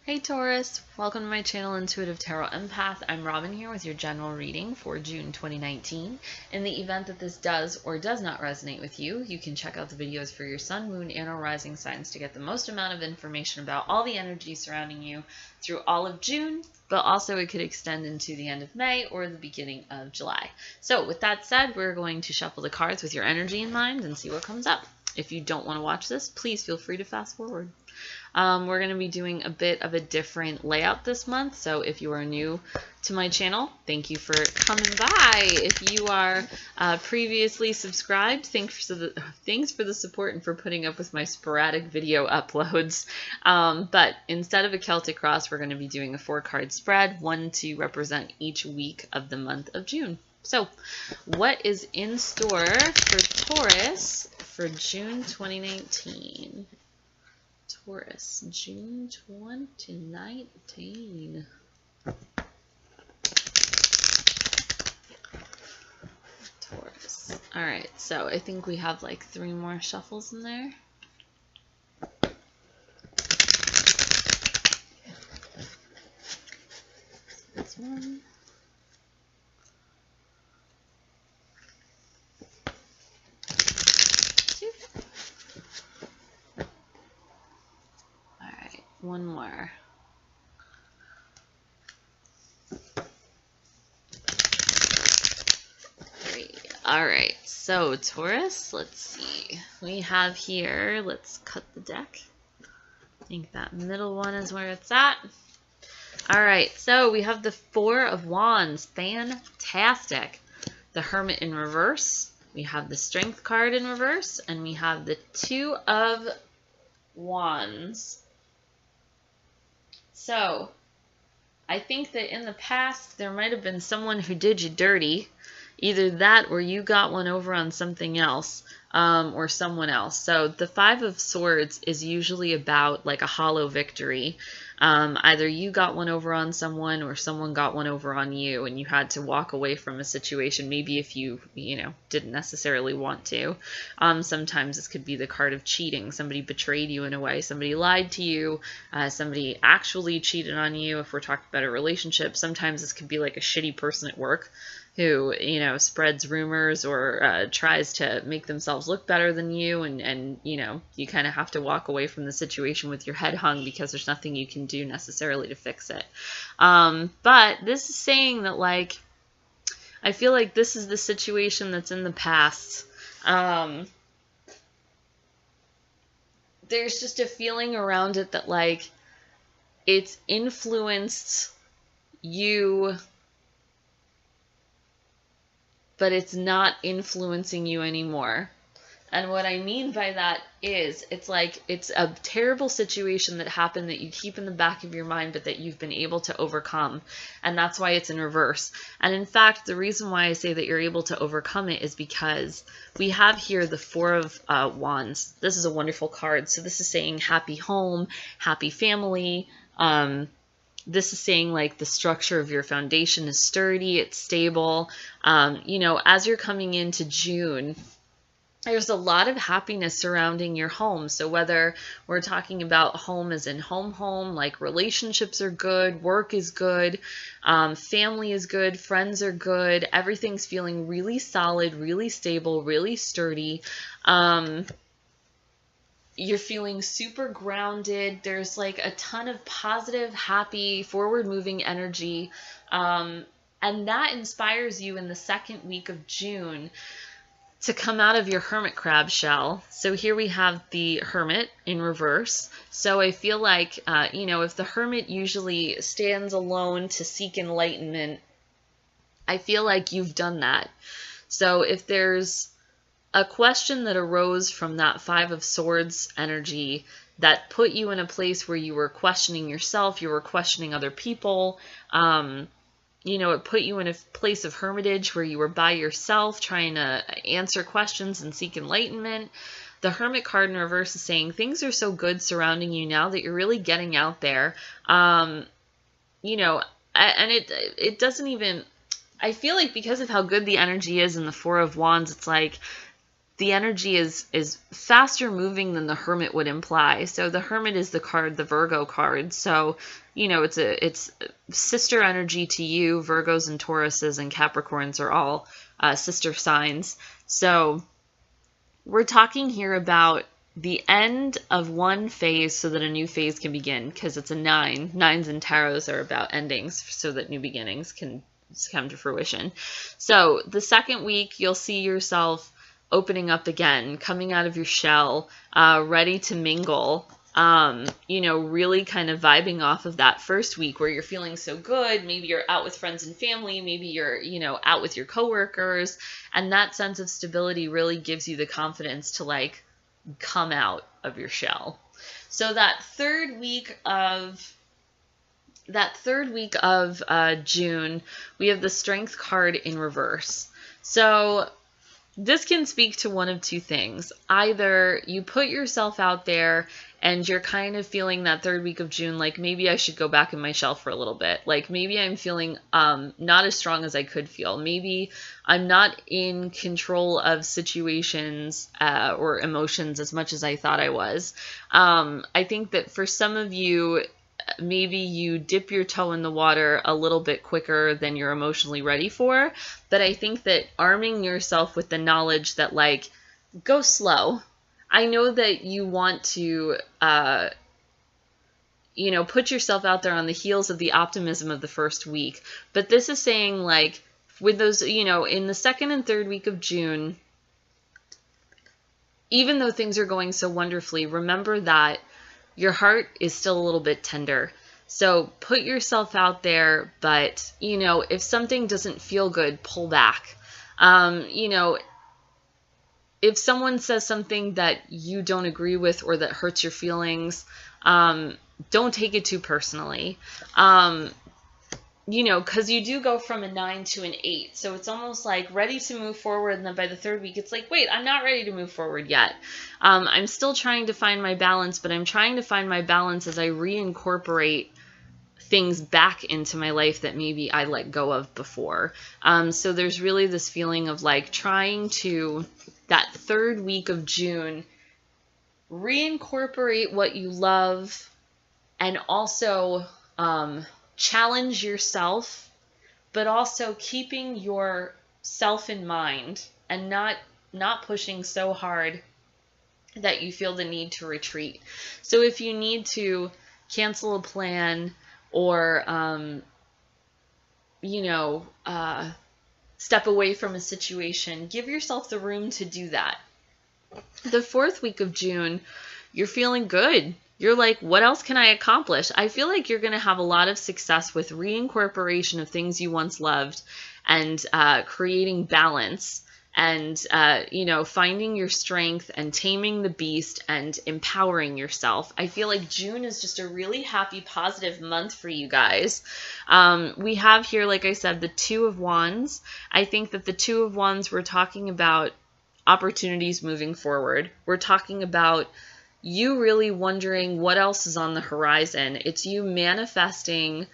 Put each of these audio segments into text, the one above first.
Hey Taurus, welcome to my channel Intuitive Tarot Empath. I'm Robin here with your general reading for June 2019. In the event that this does or does not resonate with you, you can check out the videos for your sun, moon, and or rising signs to get the most amount of information about all the energy surrounding you through all of June, but also it could extend into the end of May or the beginning of July. So with that said, we're going to shuffle the cards with your energy in mind and see what comes up. If you don't want to watch this, please feel free to fast forward. We're going to be doing a bit of a different layout this month, so if you are new to my channel, thank you for coming by. If you are previously subscribed, thanks for the support and for putting up with my sporadic video uploads. But instead of a Celtic cross, we're going to be doing a 4-card spread, one to represent each week of the month of June. So, what is in store for Taurus for June 2019? Taurus, June 2019. Taurus. Alright, so I think we have like 3 more shuffles in there. This one. One more. 3. Alright, so Taurus, let's see. We have here, let's cut the deck. I think that middle one is where it's at. Alright, so we have the 4 of Wands. Fantastic. The Hermit in reverse. We have the Strength card in reverse. And we have the 2 of Wands. So, I think that in the past, there might have been someone who did you dirty. Either that or you got one over on something else or someone else. So, the 5 of Swords is usually about like a hollow victory. Either you got one over on someone or someone got one over on you and you had to walk away from a situation, maybe if you didn't necessarily want to. Sometimes this could be the card of cheating. Somebody betrayed you in a way. Somebody lied to you. Somebody actually cheated on you if we're talking about a relationship. Sometimes this could be like a shitty person at work who, spreads rumors or tries to make themselves look better than you, and you kind of have to walk away from the situation with your head hung because there's nothing you can do necessarily to fix it. But this is saying that, like, I feel like this is the situation that's in the past. There's just a feeling around it that, like, it's influenced you, but it's not influencing you anymore. And what I mean by that is, it's like, it's a terrible situation that happened that you keep in the back of your mind, but that you've been able to overcome. And that's why it's in reverse. And in fact, the reason why I say that you're able to overcome it is because we have here the 4 of Wands. This is a wonderful card. So this is saying happy home, happy family. This is saying like the structure of your foundation is sturdy, it's stable. As you're coming into June, there's a lot of happiness surrounding your home. So whether we're talking about home as in home, like relationships are good, work is good, family is good, friends are good, everything's feeling really solid, really stable, really sturdy. You're feeling super grounded. There's like a ton of positive, happy, forward-moving energy. And that inspires you in the 2nd week of June to come out of your hermit crab shell. So here we have the Hermit in reverse. So I feel like, if the Hermit usually stands alone to seek enlightenment, I feel like you've done that. So if there's a question that arose from that 5 of Swords energy that put you in a place where you were questioning yourself, you were questioning other people, it put you in a place of hermitage where you were by yourself trying to answer questions and seek enlightenment. The Hermit card in reverse is saying things are so good surrounding you now that you're really getting out there. And it doesn't even, I feel like because of how good the energy is in the 4 of Wands, it's like, the energy is faster moving than the Hermit would imply. So the Hermit is the card, the Virgo card. So, you know, it's sister energy to you. Virgos and Tauruses and Capricorns are all sister signs. So we're talking here about the end of one phase so that a new phase can begin, because it's a 9. 9s and tarots are about endings so that new beginnings can come to fruition. So the second week, you'll see yourself opening up again, coming out of your shell, ready to mingle, you know, really kind of vibing off of that first week where you're feeling so good. Maybe you're out with friends and family. Maybe you're, you know, out with your coworkers. And that sense of stability really gives you the confidence to like come out of your shell. So that third week of June, we have the Strength card in reverse. So this can speak to one of two things. Either you put yourself out there and you're kind of feeling that third week of June, like maybe I should go back in my shell for a little bit. Like maybe I'm feeling not as strong as I could feel. Maybe I'm not in control of situations or emotions as much as I thought I was. I think that for some of you, maybe you dip your toe in the water a little bit quicker than you're emotionally ready for. But I think that arming yourself with the knowledge that, like, go slow. I know that you want to, you know, put yourself out there on the heels of the optimism of the first week. But this is saying, like, with those, you know, in the second and third week of June, even though things are going so wonderfully, remember that your heart is still a little bit tender. So put yourself out there, but, you know, if something doesn't feel good, pull back. You know, if someone says something that you don't agree with or that hurts your feelings, don't take it too personally. You know, because you do go from a 9 to an 8. So it's almost like ready to move forward. And then by the third week, it's like, wait, I'm not ready to move forward yet. I'm still trying to find my balance, but I'm trying to find my balance as I reincorporate things back into my life that maybe I let go of before. So there's really this feeling of like trying to, that third week of June, reincorporate what you love and also challenge yourself, but also keeping yourself in mind and not pushing so hard that you feel the need to retreat. So if you need to cancel a plan or, you know, step away from a situation, give yourself the room to do that. The fourth week of June, you're feeling good. You're like, what else can I accomplish? I feel like you're going to have a lot of success with reincorporation of things you once loved and creating balance and, you know, finding your strength and taming the beast and empowering yourself. I feel like June is just a really happy, positive month for you guys. We have here, like I said, the Two of Wands. I think that the Two of Wands, we're talking about opportunities moving forward. We're talking about you really wondering what else is on the horizon. It's you manifesting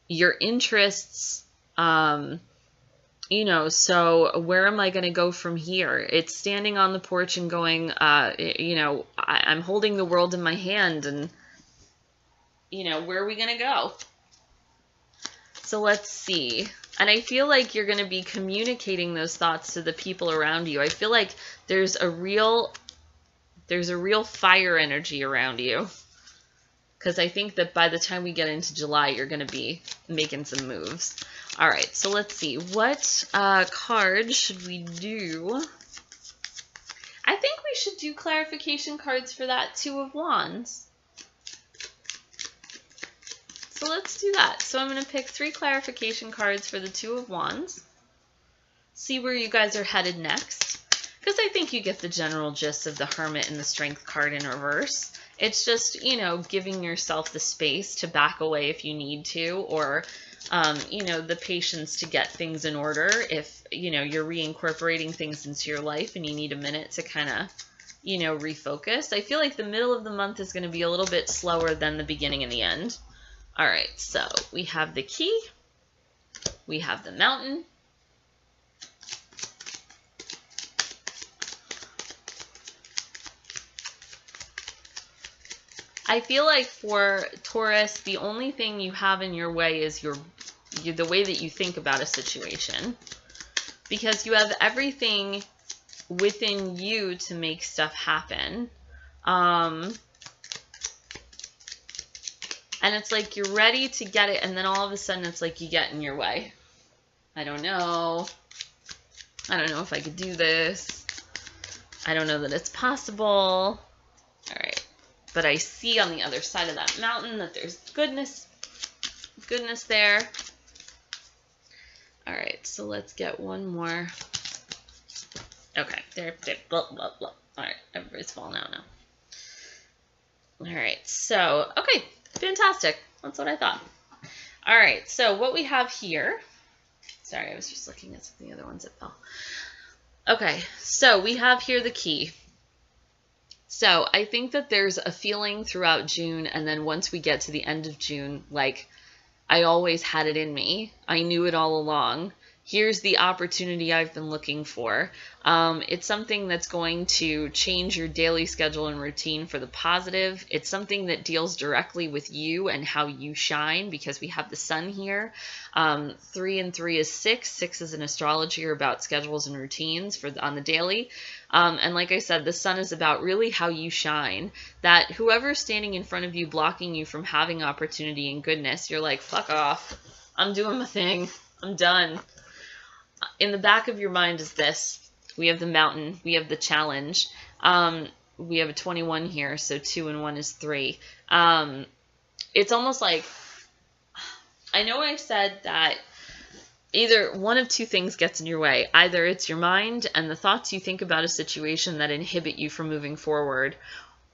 your interests, you know, so where am I going to go from here? It's standing on the porch and going, you know, I'm holding the world in my hand and, you know, where are we going to go? So let's see. And I feel like you're going to be communicating those thoughts to the people around you. I feel like there's a real fire energy around you, because I think that by the time we get into July, you're going to be making some moves. All right, so let's see. What card should we do? I think we should do clarification cards for that Two of Wands. So let's do that. So I'm going to pick 3 clarification cards for the Two of Wands. See where you guys are headed next. Because I think you get the general gist of the Hermit and the Strength card in reverse. It's just, you know, giving yourself the space to back away if you need to, or, you know, the patience to get things in order if, you know, you're reincorporating things into your life and you need a minute to kind of, you know, refocus. I feel like the middle of the month is going to be a little bit slower than the beginning and the end. All right, so we have the Key, we have the Mountain, I feel like for Taurus, the only thing you have in your way is the way that you think about a situation. Because you have everything within you to make stuff happen. And it's like you're ready to get it, and then all of a sudden it's like you get in your way. I don't know. I don't know if I could do this. I don't know that it's possible. All right. But I see on the other side of that mountain that there's goodness there. All right, so let's get one more. Okay, there, blah, blah, blah. All right, everybody's falling out now. All right, so, okay, fantastic. That's what I thought. All right, so what we have here, sorry, I was just looking at some of the other ones that fell. Okay, so we have here the key. So I think that there's a feeling throughout June, and then once we get to the end of June, like, I always had it in me. I knew it all along. Here's the opportunity I've been looking for. It's something that's going to change your daily schedule and routine for the positive. It's something that deals directly with you and how you shine, because we have the sun here. 3 and 3 is 6. 6 is an astrology or about schedules and routines on the daily. And like I said, the sun is about really how you shine. That whoever's standing in front of you blocking you from having opportunity and goodness, you're like, fuck off. I'm doing my thing. I'm done. In the back of your mind is this. We have the mountain. We have the challenge. We have a 21 here, so 2 and 1 is 3. It's almost like, I know I said that either one of two things gets in your way. Either it's your mind and the thoughts you think about a situation that inhibit you from moving forward,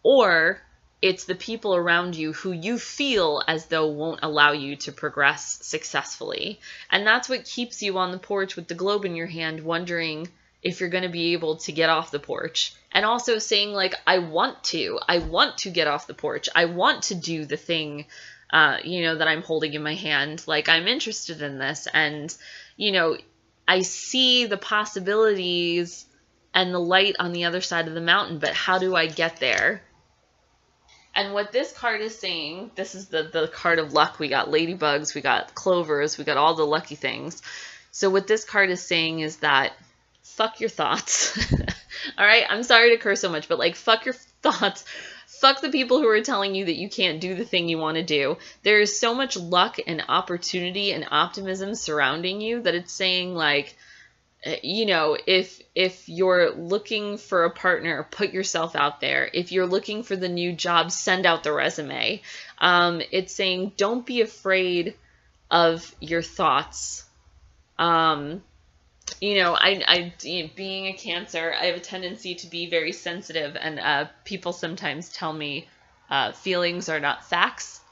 or it's the people around you who you feel as though won't allow you to progress successfully. And that's what keeps you on the porch with the globe in your hand, wondering if you're going to be able to get off the porch. And also saying, like, I want to get off the porch. I want to do the thing, that I'm holding in my hand. Like, I'm interested in this. And, I see the possibilities and the light on the other side of the mountain, but how do I get there? And what this card is saying, this is the card of luck. We got ladybugs, we got clovers, we got all the lucky things. So what this card is saying is that fuck your thoughts. All right? I'm sorry to curse so much, but like, fuck your thoughts. Fuck the people who are telling you that you can't do the thing you want to do. There is so much luck and opportunity and optimism surrounding you that it's saying, like, if you're looking for a partner, put yourself out there. If you're looking for the new job, send out the resume. It's saying, don't be afraid of your thoughts. I being a Cancer, I have a tendency to be very sensitive, and people sometimes tell me feelings are not facts,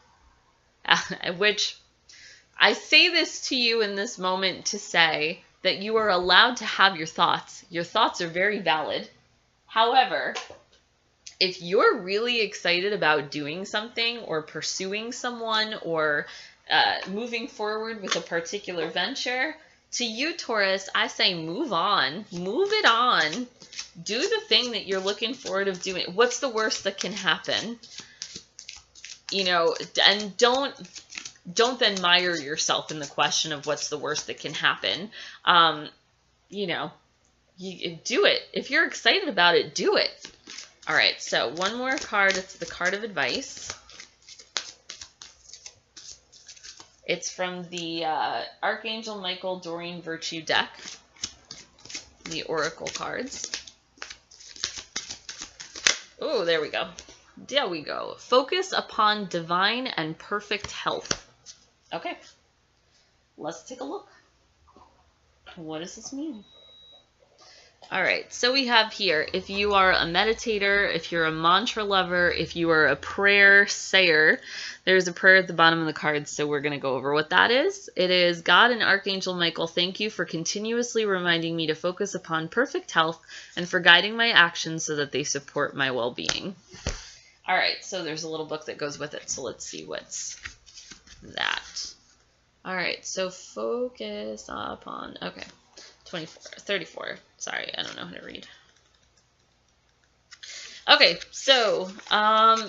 which I say this to you in this moment to say that you are allowed to have your thoughts. Your thoughts are very valid. However, if you're really excited about doing something or pursuing someone or moving forward with a particular venture, to you, Taurus, I say move on. Move it on. Do the thing that you're looking forward to doing. What's the worst that can happen? And don't then mire yourself in the question of what's the worst that can happen. You do it. If you're excited about it, do it. All right, so one more card. It's the card of advice. It's from the Archangel Michael Doreen Virtue deck, the Oracle cards. Oh, there we go. There we go. Focus upon divine and perfect health. Okay, let's take a look. What does this mean? All right, so we have here, if you are a meditator, if you're a mantra lover, if you are a prayer sayer, there's a prayer at the bottom of the cards, so we're going to go over what that is. It is, God and Archangel Michael, thank you for continuously reminding me to focus upon perfect health and for guiding my actions so that they support my well-being. All right, so there's a little book that goes with it, so let's see what's that. All right, so focus upon, okay. 34. Sorry, I don't know how to read. Okay, so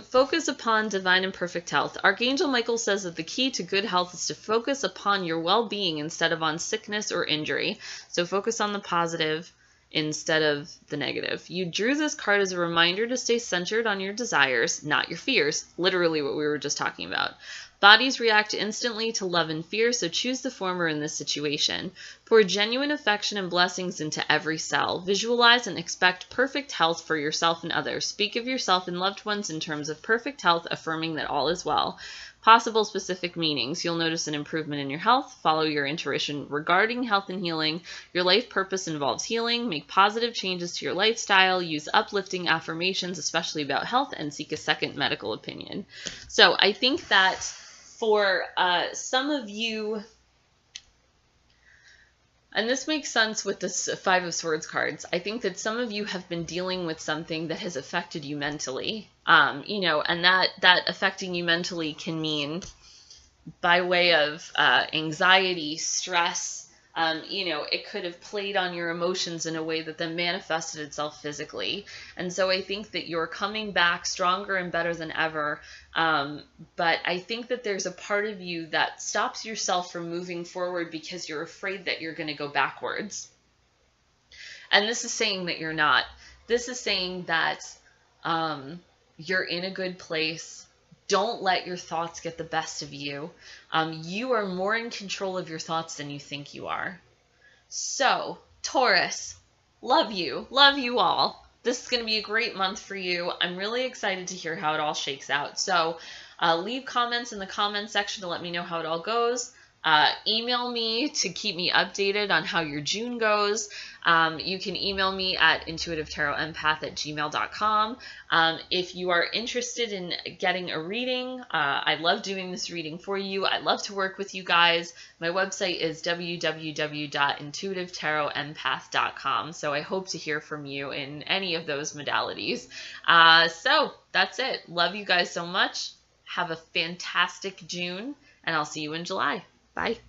focus upon divine and perfect health. Archangel Michael says that the key to good health is to focus upon your well-being instead of on sickness or injury. So focus on the positive instead of the negative. You drew this card as a reminder to stay centered on your desires, not your fears. Literally what we were just talking about. Bodies react instantly to love and fear, so choose the former in this situation. Pour genuine affection and blessings into every cell. Visualize and expect perfect health for yourself and others. Speak of yourself and loved ones in terms of perfect health, affirming that all is well. Possible specific meanings. You'll notice an improvement in your health. Follow your intuition regarding health and healing. Your life purpose involves healing. Make positive changes to your lifestyle. Use uplifting affirmations, especially about health, and seek a second medical opinion. So I think that for some of you, and this makes sense with this Five of Swords cards, I think that some of you have been dealing with something that has affected you mentally, you know, and that affecting you mentally can mean by way of anxiety, stress. You know, it could have played on your emotions in a way that then manifested itself physically. And so I think that you're coming back stronger and better than ever. But I think that there's a part of you that stops yourself from moving forward because you're afraid that you're going to go backwards. And this is saying that you're not. This is saying that you're in a good place. Don't let your thoughts get the best of you. You are more in control of your thoughts than you think you are. So, Taurus, love you. Love you all. This is going to be a great month for you. I'm really excited to hear how it all shakes out. So, leave comments in the comment section to let me know how it all goes. Email me to keep me updated on how your June goes. You can email me at intuitivetarotempath@gmail.com. If you are interested in getting a reading, I love doing this reading for you. I love to work with you guys. My website is www.intuitivetarotempath.com. So I hope to hear from you in any of those modalities. So that's it. Love you guys so much. Have a fantastic June, and I'll see you in July. Bye.